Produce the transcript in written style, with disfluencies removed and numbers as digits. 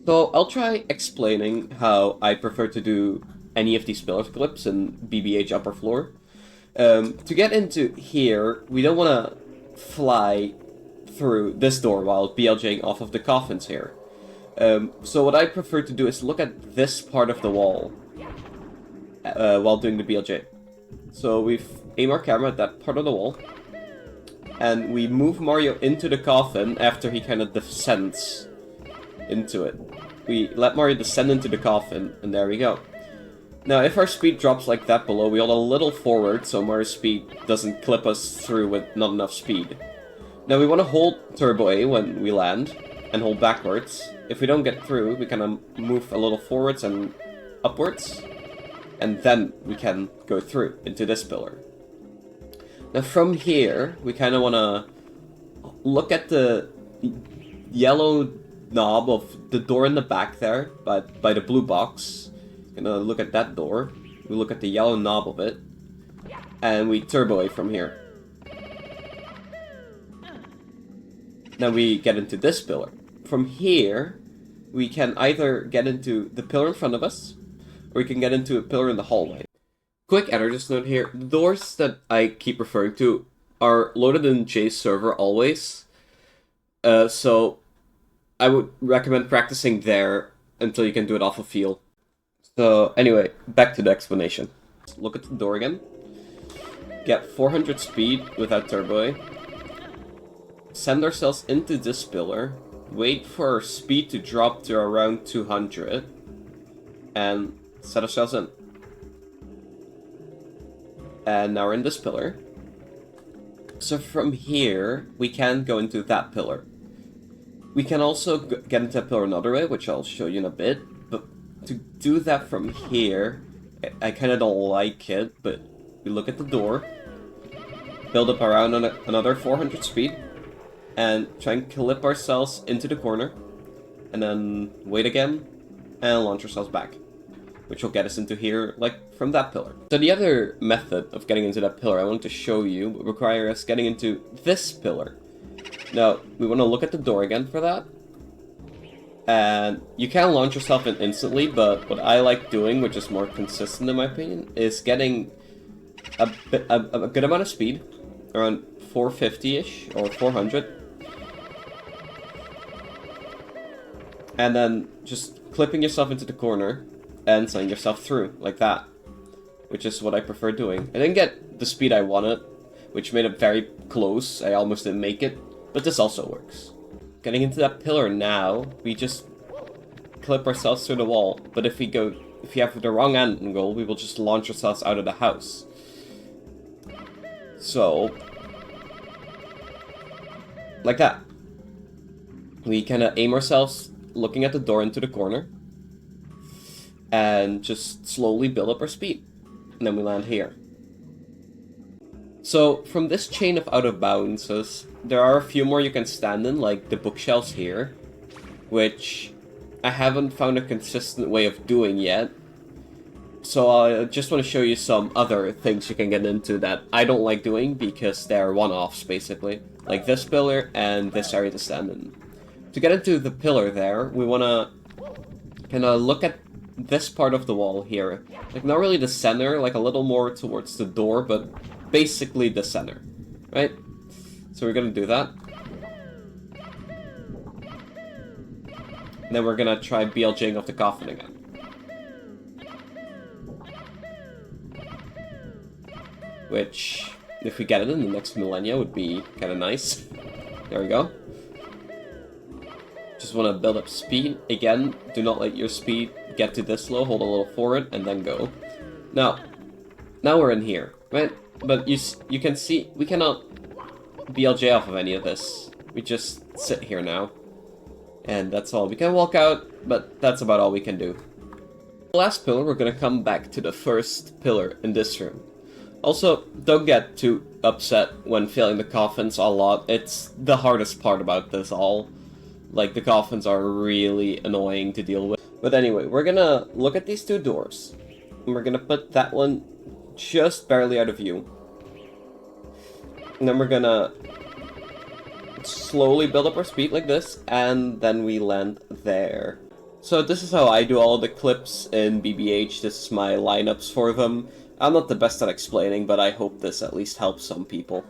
So I'll try explaining how I prefer to do any of these pillar clips in BBH upper floor. To get into here, we don't want to fly through this door while BLJing off of the coffins here. So what I prefer to do is look at this part of the wall while doing the BLJ. So we aim our camera at that part of the wall, and we move Mario into the coffin after he kind of descends into it. We let Mario descend into the coffin, and there we go. Now, if our speed drops like that below, we hold a little forward so Mario's speed doesn't clip us through with not enough speed. Now, we want to hold Turbo A when we land, and hold backwards. If we don't get through, we kind of move a little forwards and upwards, and then we can go through into this pillar. Now, from here, we kind of want to look at the yellow knob of the door in the back there, by the blue box. Gonna look at that door. We look at the yellow knob of it, and we turbo A from here. Now we get into this pillar. From here, we can either get into the pillar in front of us, or we can get into a pillar in the hallway. Quick editor's note here: the doors that I keep referring to are loaded in Jay's server always, so I would recommend practicing there until you can do it off of feel. So anyway, back to the explanation. Look at the door again. Get 400 speed without turbo. Send ourselves into this pillar. Wait for our speed to drop to around 200. And set ourselves in. And now we're in this pillar. So from here, we can go into that pillar. We can also get into that pillar another way, which I'll show you in a bit. But to do that from here, I kind of don't like it, but we look at the door, build up around another 400 speed, and try and clip ourselves into the corner, and then wait again, and launch ourselves back, which will get us into here, like, from that pillar. So the other method of getting into that pillar I want to show you would require us getting into this pillar. Now, we want to look at the door again for that. And you can launch yourself in instantly, but what I like doing, which is more consistent in my opinion, is getting a good amount of speed, around 450-ish, or 400. And then just clipping yourself into the corner and sending yourself through, like that. Which is what I prefer doing. I didn't get the speed I wanted, which made it very close. I almost didn't make it, but this also works. Getting into that pillar now, we just clip ourselves through the wall. But if you have the wrong angle, we will just launch ourselves out of the house. So, like that. We kind of aim ourselves looking at the door into the corner, and just slowly build up our speed. And then we land here. So, from this chain of out of bounces, there are a few more you can stand in, like the bookshelves here, which I haven't found a consistent way of doing yet. So I just want to show you some other things you can get into that I don't like doing because they're one-offs, basically. Like this pillar and this area to stand in. To get into the pillar there, we want to kind of look at this part of the wall here. Like, not really the center, like a little more towards the door, but basically the center, right? So we're gonna do that. And then we're gonna try BLJing off the coffin again. Which, if we get it in the next millennia, would be kind of nice. There we go. Just want to build up speed. Again, do not let your speed get to this low. Hold a little forward and then go. Now we're in here, right? But you can see we cannot BLJ off of any of this. We just sit here now. And that's all. We can walk out, but that's about all we can do. The last pillar, we're going to come back to the first pillar in this room. Also, don't get too upset when filling the coffins a lot. It's the hardest part about this all. Like, the coffins are really annoying to deal with. But anyway, we're gonna look at these two doors. And we're gonna put that one just barely out of view. And then we're gonna slowly build up our speed like this, and then we land there. So this is how I do all the clips in BBH. This is my lineups for them. I'm not the best at explaining, but I hope this at least helps some people.